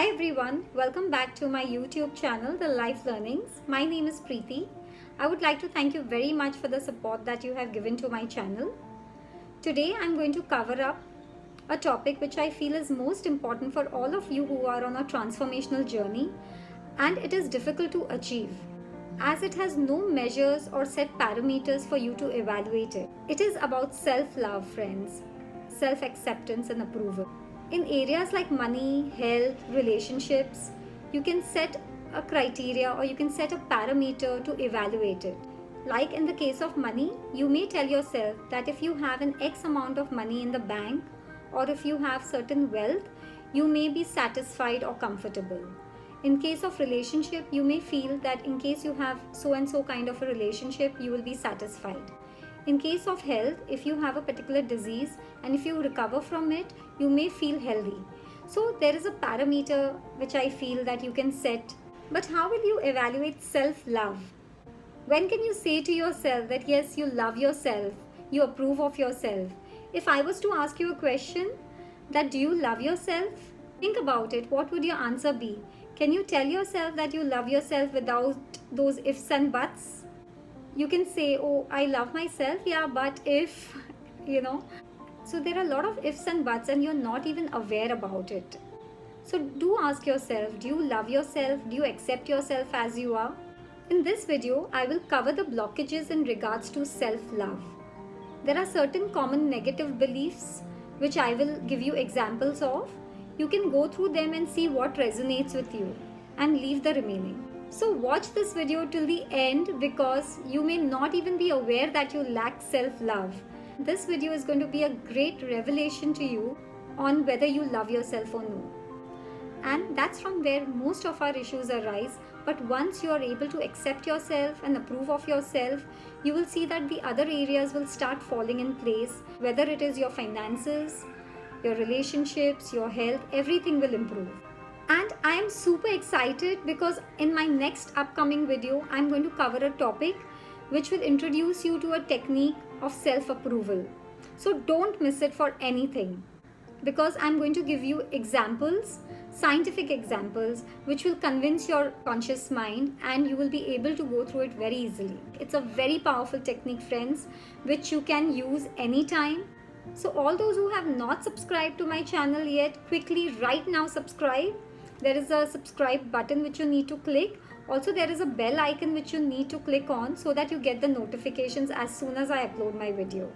Hi everyone, welcome back to my YouTube channel, The Life Learnings. My name is Preeti. I would like to thank you very much for the support that you have given to my channel. Today I'm going to cover up a topic which I feel is most important for all of you who are on a transformational journey, and it is difficult to achieve as it has no measures or set parameters for you to evaluate it. It is about self-love, friends, self-acceptance and approval. In areas like money, health, relationships, you can set a criteria or you can set a parameter to evaluate it. Like in the case of money, you may tell yourself that if you have an X amount of money in the bank or if you have certain wealth, you may be satisfied or comfortable. In case of relationship, you may feel that in case you have so and so kind of a relationship, you will be satisfied. In case of health, if you have a particular disease and if you recover from it, you may feel healthy. So there is a parameter which I feel that you can set. But how will you evaluate self-love? When can you say to yourself that yes, you love yourself, you approve of yourself? If I was to ask you a question that do you love yourself? Think about it. What would your answer be? Can you tell yourself that you love yourself without those ifs and buts? You can say, oh, I love myself, yeah, but if, So there are a lot of ifs and buts and you're not even aware about it. So do ask yourself, do you love yourself? Do you accept yourself as you are? In this video, I will cover the blockages in regards to self-love. There are certain common negative beliefs which I will give you examples of. You can go through them and see what resonates with you and leave the remaining. So watch this video till the end because you may not even be aware that you lack self-love. This video is going to be a great revelation to you on whether you love yourself or no. And that's from where most of our issues arise. But once you are able to accept yourself and approve of yourself, you will see that the other areas will start falling in place. Whether it is your finances, your relationships, your health, everything will improve. And I am super excited because in my next upcoming video, I'm going to cover a topic which will introduce you to a technique of self-approval. So don't miss it for anything because I'm going to give you examples, scientific examples, which will convince your conscious mind and you will be able to go through it very easily. It's a very powerful technique, friends, which you can use anytime. So all those who have not subscribed to my channel yet, quickly right now subscribe. There is a subscribe button which you need to click. Also, there is a bell icon which you need to click on so that you get the notifications as soon as I upload my video.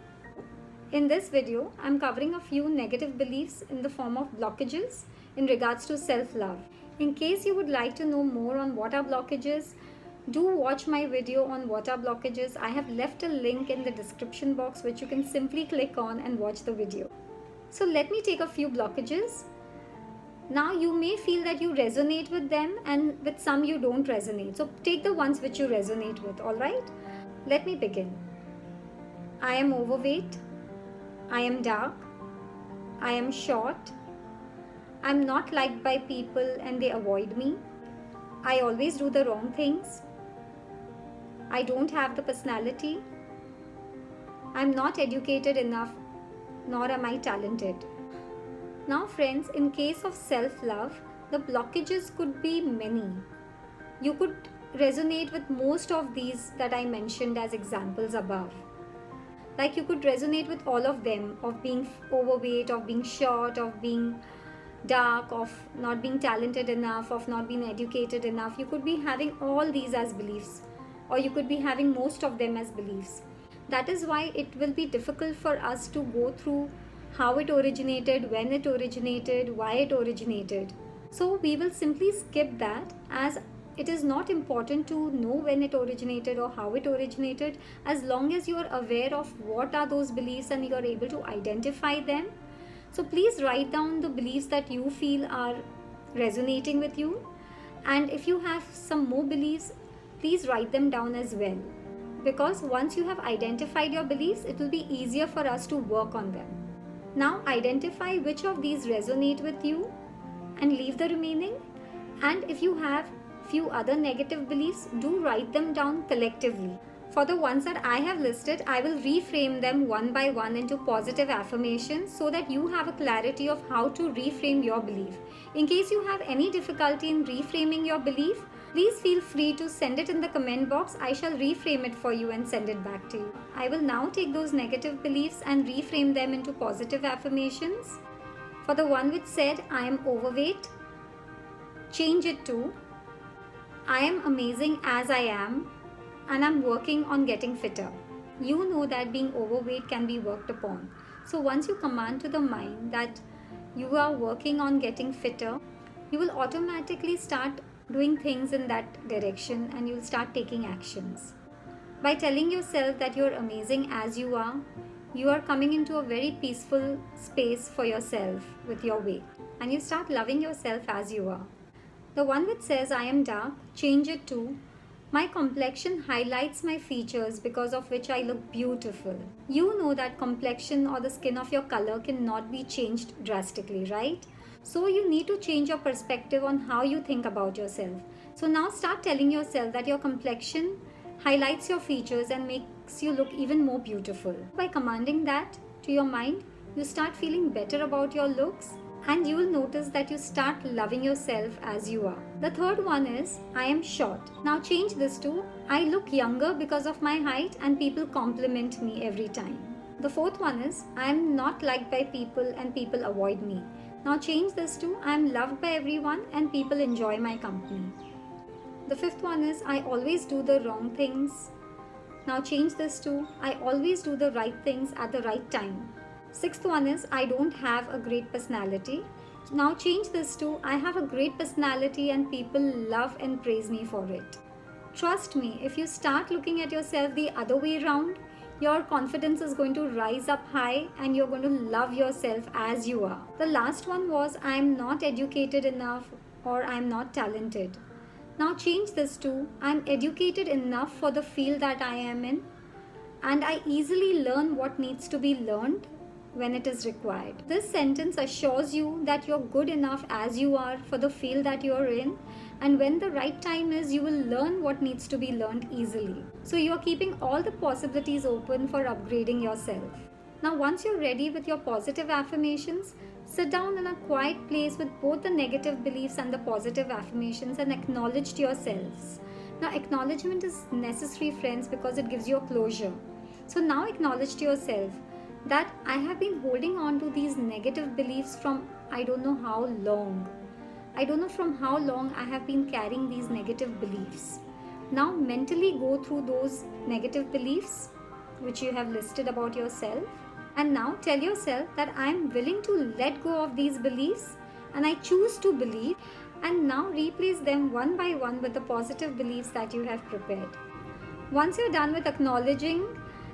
In this video, I'm covering a few negative beliefs in the form of blockages in regards to self-love. In case you would like to know more on what are blockages, do watch my video on what are blockages. I have left a link in the description box which you can simply click on and watch the video. So let me take a few blockages. Now you may feel that you resonate with them and with some you don't resonate. So take the ones which you resonate with, alright? Let me begin. I am overweight. I am dark. I am short. I am not liked by people and they avoid me. I always do the wrong things. I don't have the personality. I am not educated enough, nor am I talented. Now friends, in case of self-love, the blockages could be many. You could resonate with most of these that I mentioned as examples above. Like you could resonate with all of them, of being overweight, of being short, of being dark, of not being talented enough, of not being educated enough. You could be having all these as beliefs, or you could be having most of them as beliefs. That is why it will be difficult for us to go through how it originated, when it originated, why it originated. So we will simply skip that as it is not important to know when it originated or how it originated, as long as you are aware of what are those beliefs and you are able to identify them. So please write down the beliefs that you feel are resonating with you. And if you have some more beliefs, please write them down as well. Because once you have identified your beliefs, it will be easier for us to work on them. Now identify which of these resonate with you and leave the remaining. And if you have few other negative beliefs, do write them down collectively. For the ones that I have listed, I will reframe them one by one into positive affirmations so that you have a clarity of how to reframe your belief. In case you have any difficulty in reframing your belief, please feel free to send it in the comment box. I shall reframe it for you and send it back to you. I will now take those negative beliefs and reframe them into positive affirmations. For the one which said, I am overweight, change it to, I am amazing as I am, and I'm working on getting fitter. You know that being overweight can be worked upon. So once you command to the mind that you are working on getting fitter, you will automatically start doing things in that direction and you'll start taking actions. By telling yourself that you're amazing as you are coming into a very peaceful space for yourself with your weight, and you start loving yourself as you are. The one which says I am dark, change it to, my complexion highlights my features because of which I look beautiful. You know that complexion or the skin of your color cannot be changed drastically, right? So you need to change your perspective on how you think about yourself. So now start telling yourself that your complexion highlights your features and makes you look even more beautiful. By commanding that to your mind, you start feeling better about your looks, and you will notice that you start loving yourself as you are. The third one is, I am short. Now change this to, I look younger because of my height and people compliment me every time. The fourth one is, I am not liked by people and people avoid me. Now change this to, I am loved by everyone and people enjoy my company. The fifth one is, I always do the wrong things. Now change this to, I always do the right things at the right time. Sixth one is, I don't have a great personality. Now change this to, I have a great personality and people love and praise me for it. Trust me, if you start looking at yourself the other way around, your confidence is going to rise up high and you're going to love yourself as you are. The last one was, I am not educated enough or I am not talented. Now change this to, I am educated enough for the field that I am in and I easily learn what needs to be learned when it is required. This sentence assures you that you're good enough as you are for the field that you're in, and when the right time is, you will learn what needs to be learned easily. So you're keeping all the possibilities open for upgrading yourself. Now once you're ready with your positive affirmations, sit down in a quiet place with both the negative beliefs and the positive affirmations and acknowledge to yourselves. Now acknowledgement is necessary, friends, because it gives you a closure. So now acknowledge to yourself that I have been holding on to these negative beliefs from I don't know how long. I don't know from how long I have been carrying these negative beliefs. Now mentally go through those negative beliefs which you have listed about yourself, and now tell yourself that I am willing to let go of these beliefs and I choose to believe, and now replace them one by one with the positive beliefs that you have prepared. Once you're done with acknowledging,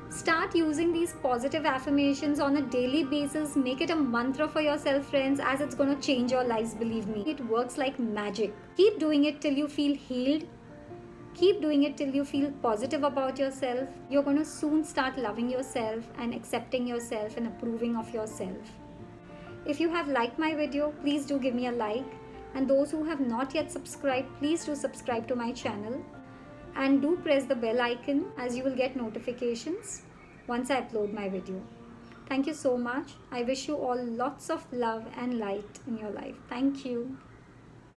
start using these positive affirmations on a daily basis. Make it a mantra for yourself, friends, as it's going to change your lives, believe me. It works like magic. Keep doing it till you feel healed. Keep doing it till you feel positive about yourself. You're going to soon start loving yourself and accepting yourself and approving of yourself. If you have liked my video, please do give me a like. And those who have not yet subscribed, please do subscribe to my channel. And do press the bell icon as you will get notifications once I upload my video. Thank you so much. I wish you all lots of love and light in your life. Thank you.